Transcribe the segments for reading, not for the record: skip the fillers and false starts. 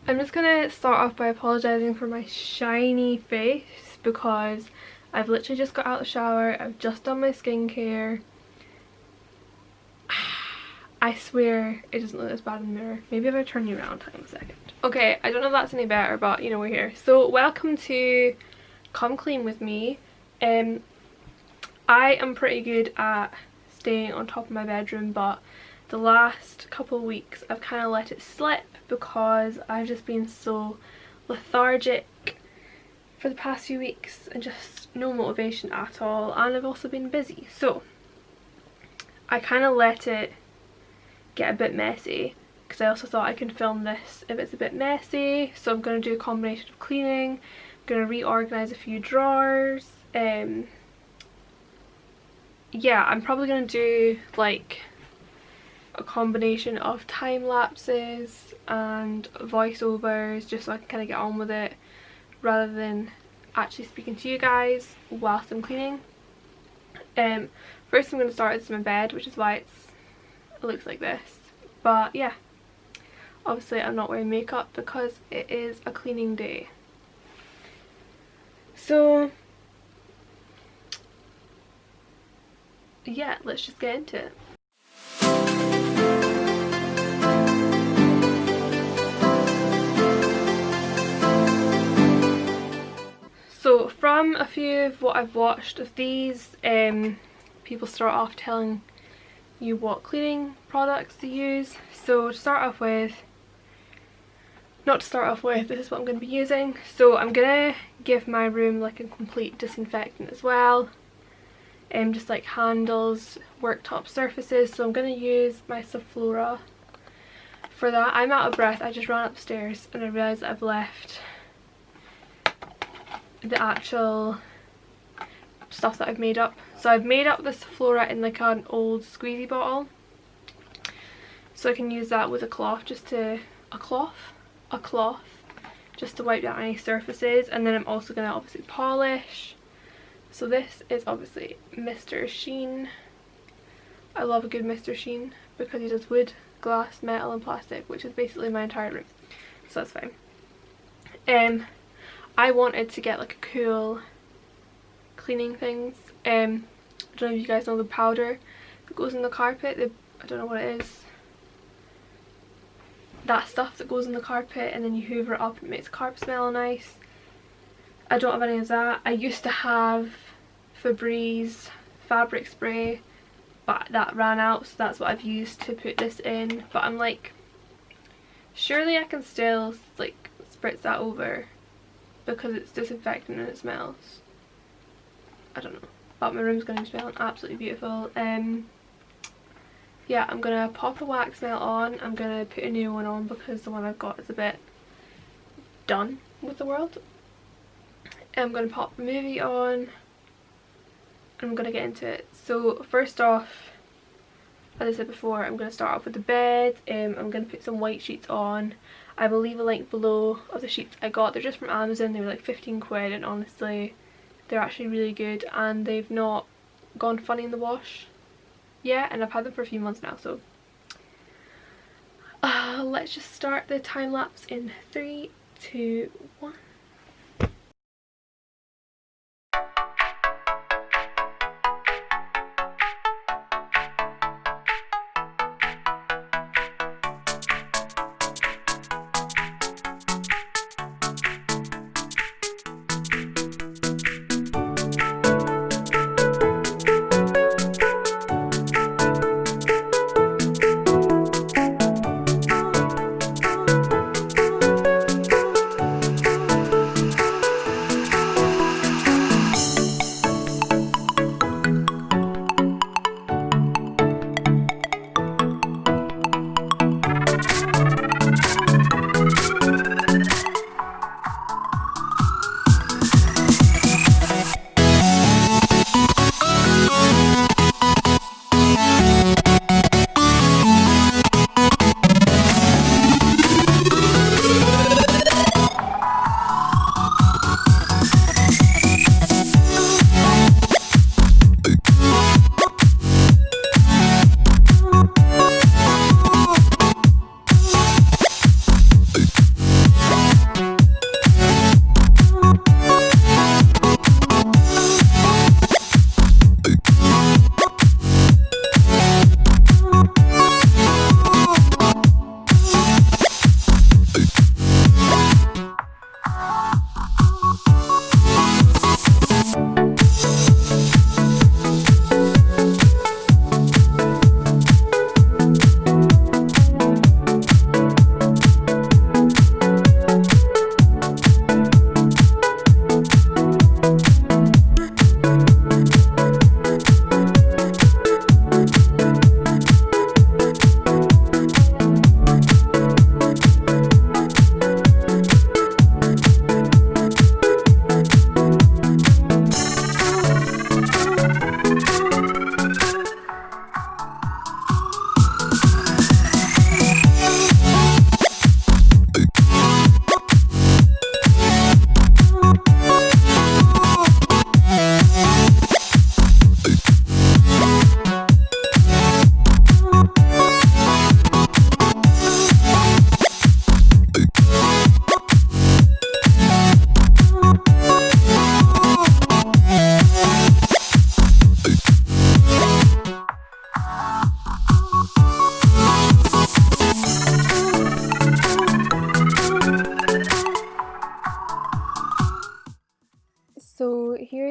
I'm just gonna start off by apologising for my shiny face because I've literally just got out of the shower, I've just done my skincare. I swear it doesn't look as bad in the mirror. Maybe if I turn you around, hang on a second. Okay, I don't know if that's any better, but you know, we're here. So welcome to Come Clean with me. I am pretty good at staying on top of my bedroom, but the last couple of weeks I've kind of let it slip because I've just been so lethargic for the past few weeks and just no motivation at all, and I've also been busy, so I kind of let it get a bit messy because I also thought I can film this if it's a bit messy. So I'm going to do a combination of cleaning, I'm going to reorganize a few drawers. Yeah, I'm probably going to do like a combination of time lapses and voiceovers just so I can kind of get on with it rather than actually speaking to you guys whilst I'm cleaning. First I'm going to start with my bed, which is why it looks like this. But yeah, obviously I'm not wearing makeup because it is a cleaning day. So yeah, let's just get into it. So from a few of what I've watched of these, people start off telling you what cleaning products to use. So to start off with, this is what I'm going to be using. So I'm going to give my room like a complete disinfectant as well. Just like handles, worktop surfaces. So I'm going to use my Sephora for that. I'm out of breath. I just ran upstairs and I realised that I've left the actual stuff that I've made up. So I've made up this Sephora in like an old squeezy bottle, so I can use that with a cloth just to just to wipe down any surfaces. And then I'm also going to obviously polish. So this is obviously Mr. Sheen. I love a good Mr. Sheen because he does wood, glass, metal and plastic, which is basically my entire room, so that's fine. I wanted to get like a cool cleaning things. I don't know if you guys know the powder that goes in the carpet. I don't know what it is. That stuff that goes in the carpet and then you hoover it up and it makes the carpet smell nice. I don't have any of that. I used to have Febreze fabric spray, but that ran out, so that's what I've used to put this in. But I'm like, surely I can still like spritz that over because it's disinfectant and it smells. I don't know, but my room's going to be smelling absolutely beautiful. Yeah, I'm going to pop a wax melt on. I'm going to put a new one on because the one I've got is a bit done with the world. I'm going to pop the movie on and I'm going to get into it. So first off, as I said before, I'm going to start off with the bed. I'm going to put some white sheets on. I will leave a link below of the sheets I got. They're just from Amazon. They were like 15 quid and honestly they're actually really good and they've not gone funny in the wash yet, and I've had them for a few months now. So let's just start the time lapse in 3, 2, 1.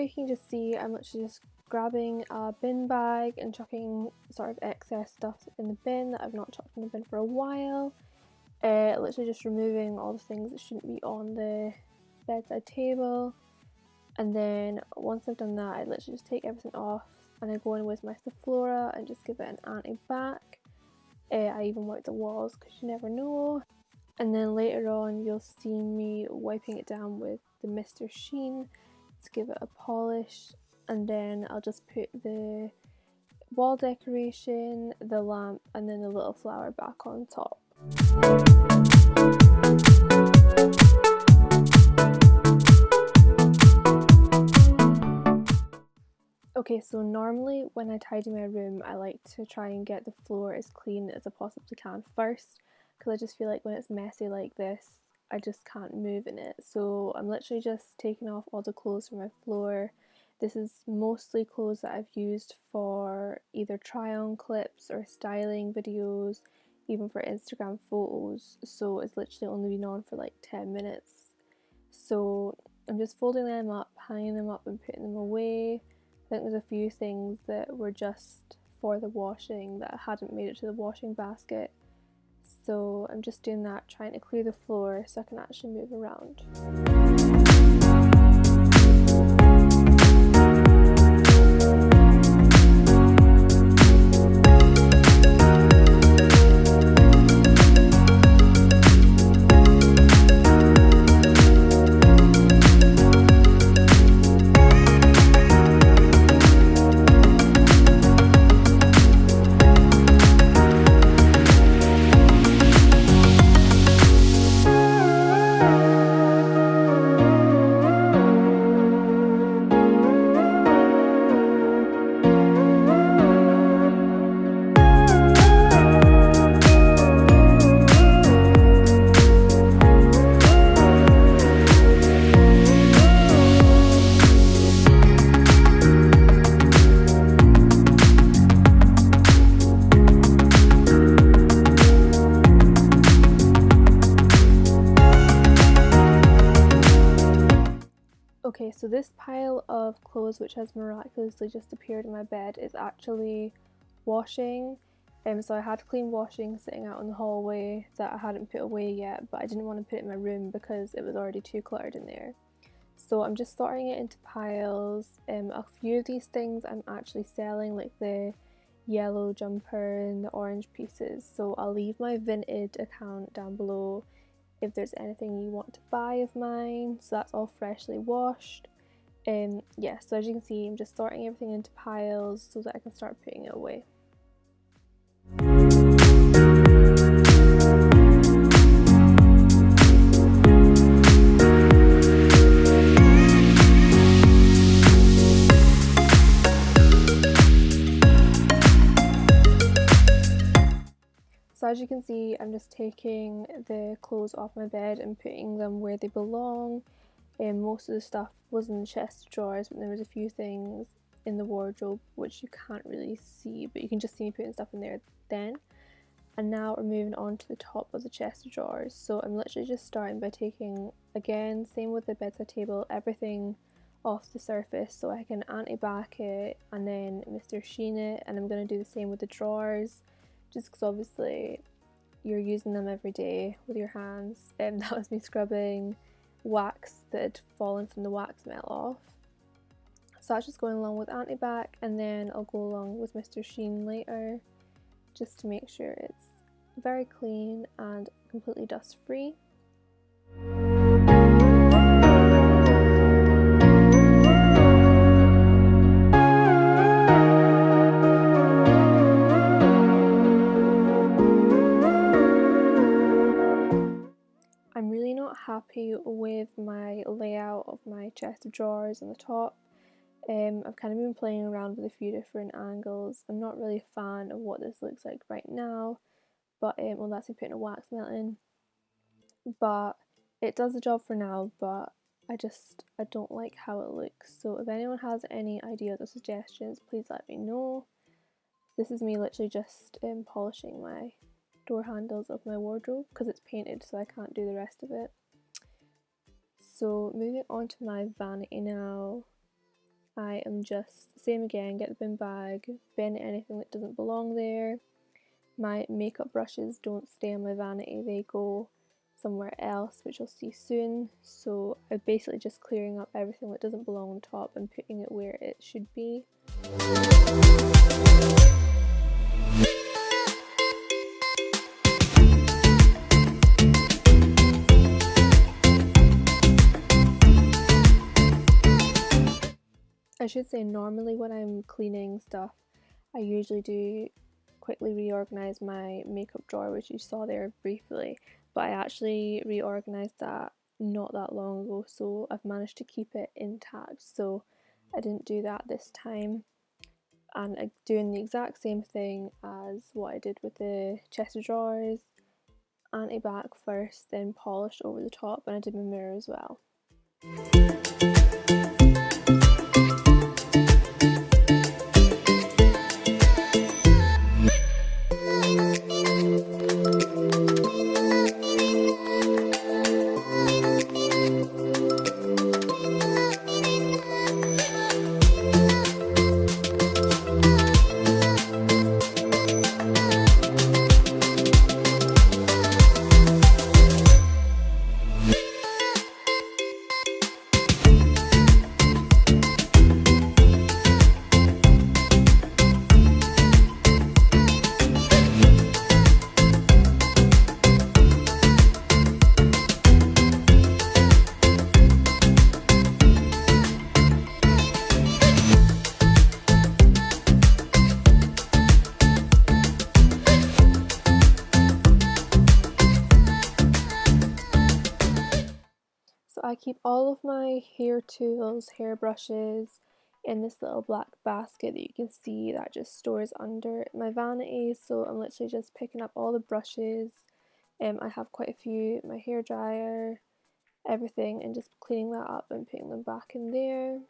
you can just see, I'm literally just grabbing a bin bag and chucking sort of excess stuff in the bin that I've not chucked in the bin for a while. Literally just removing all the things that shouldn't be on the bedside table. And then once I've done that, I literally just take everything off and I go in with my Sephora and just give it an anti-bac. I even wipe the walls because you never know. And then later on you'll see me wiping it down with the Mr. Sheen to give it a polish, and then I'll just put the wall decoration, the lamp, and then the little flower back on top. Okay, so normally when I tidy my room, I like to try and get the floor as clean as I possibly can first, because I just feel like when it's messy like this, I just can't move in it. So I'm literally just taking off all the clothes from my floor. This is mostly clothes that I've used for either try-on clips or styling videos, even for Instagram photos, so it's literally only been on for like 10 minutes. So I'm just folding them up, hanging them up and putting them away. I think there's a few things that were just for the washing that hadn't made it to the washing basket. So I'm just doing that, trying to clear the floor so I can actually move around. Okay, so this pile of clothes which has miraculously just appeared in my bed is actually washing. So I had clean washing sitting out in the hallway that I hadn't put away yet, but I didn't want to put it in my room because it was already too cluttered in there. So I'm just sorting it into piles. A few of these things I'm actually selling, like the yellow jumper and the orange pieces, so I'll leave my Vinted account down below if there's anything you want to buy of mine. So that's all freshly washed. Yeah, so as you can see, I'm just sorting everything into piles so that I can start putting it away. So as you can see, I'm just taking the clothes off my bed and putting them where they belong. Most of the stuff was in the chest of drawers, but there was a few things in the wardrobe which you can't really see, but you can just see me putting stuff in there then. And now we're moving on to the top of the chest of drawers. So I'm literally just starting by taking, again, same with the bedside table, everything off the surface so I can anti-bac it and then Mr. Sheen it, and I'm going to do the same with the drawers, just because obviously you're using them every day with your hands. That was me scrubbing wax that had fallen from the wax melt off. So I was just going along with anti-bac, and then I'll go along with Mr. Sheen later just to make sure it's very clean and completely dust free. I'm really not happy with my layout of my chest of drawers on the top. I've kind of been playing around with a few different angles. I'm not really a fan of what this looks like right now, but well, that's me putting a wax melt in. But it does the job for now, but I don't like how it looks. So if anyone has any ideas or suggestions, please let me know. This is me literally just polishing my door handles of my wardrobe because it's painted, so I can't do the rest of it. So moving on to my vanity now. I am just, same again, get the bin bag, bin anything that doesn't belong there. My makeup brushes don't stay on my vanity, they go somewhere else, which you'll see soon. So I'm basically just clearing up everything that doesn't belong on top and putting it where it should be. I should say normally when I'm cleaning stuff, I usually do quickly reorganize my makeup drawer, which you saw there briefly, but I actually reorganized that not that long ago, so I've managed to keep it intact, so I didn't do that this time. And I'm doing the exact same thing as what I did with the chest of drawers, anti-bac first, then polished over the top, and I did my mirror as well. So I keep all of my hair tools, hair brushes in this little black basket that you can see that just stores under my vanity. So I'm literally just picking up all the brushes. I have quite a few, my hair dryer, everything, and just cleaning that up and putting them back in there.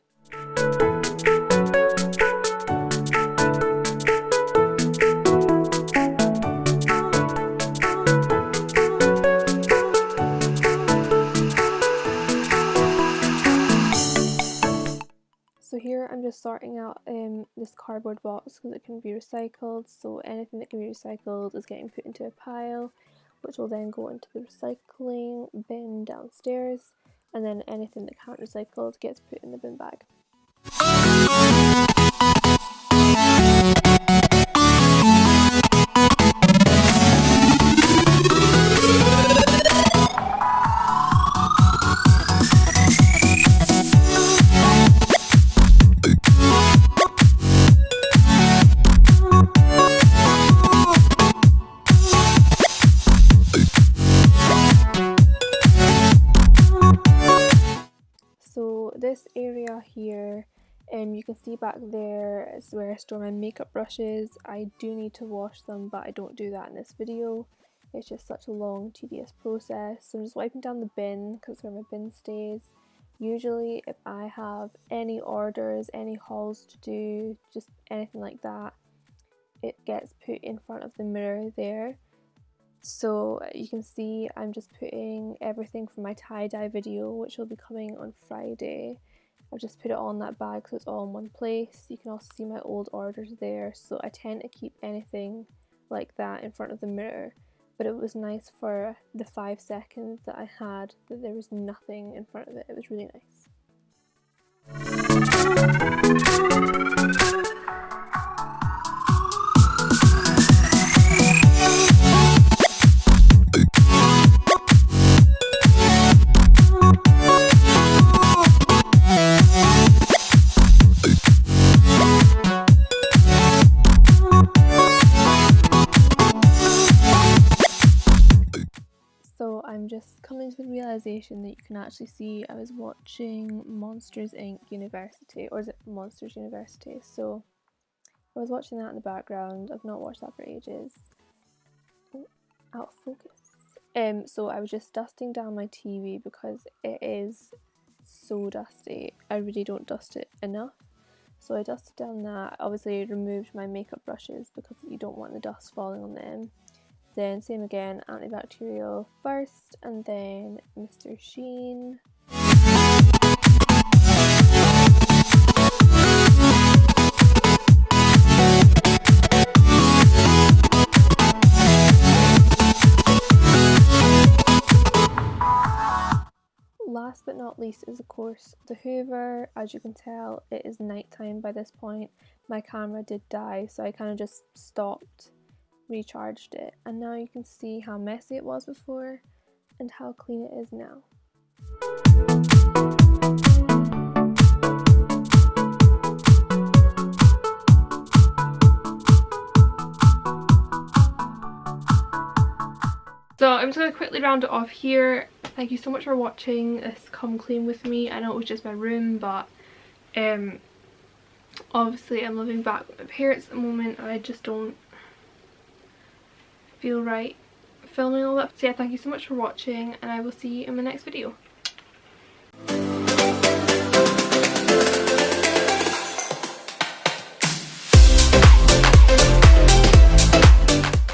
So here I'm just sorting out this cardboard box because it can be recycled, so anything that can be recycled is getting put into a pile, which will then go into the recycling bin downstairs, and then anything that can't recycle gets put in the bin bag. This area here, you can see back there is where I store my makeup brushes. I do need to wash them, but I don't do that in this video. It's just such a long, tedious process. So I'm just wiping down the bin because where my bin stays. Usually if I have any orders, any hauls to do, just anything like that, it gets put in front of the mirror there. So you can see I'm just putting everything from my tie-dye video, which will be coming on Friday. I've just put it all in that bag so it's all in one place. You can also see my old orders there, so I tend to keep anything like that in front of the mirror. But it was nice for the 5 seconds that I had that there was nothing in front of it. It was really nice. So I'm just coming to the realization that you can actually see I was watching Monsters Inc. University, or is it Monsters University? So I was watching that in the background. I've not watched that for ages. Oh, out of focus. So I was just dusting down my TV because it is so dusty. I really don't dust it enough. So I dusted down that. Obviously removed my makeup brushes because you don't want the dust falling on them. Then same again, antibacterial first, and then Mr. Sheen. last but not least is of course the Hoover. As you can tell, it is nighttime by this point. My camera did die, so I kind of just stopped, recharged it, and now you can see how messy it was before and how clean it is now. So I'm just going to quickly round it off here. Thank you so much for watching this come clean with me. I know it was just my room, but obviously I'm living back with my parents at the moment and I just don't feel right filming all that. So yeah, thank you so much for watching and I will see you in my next video.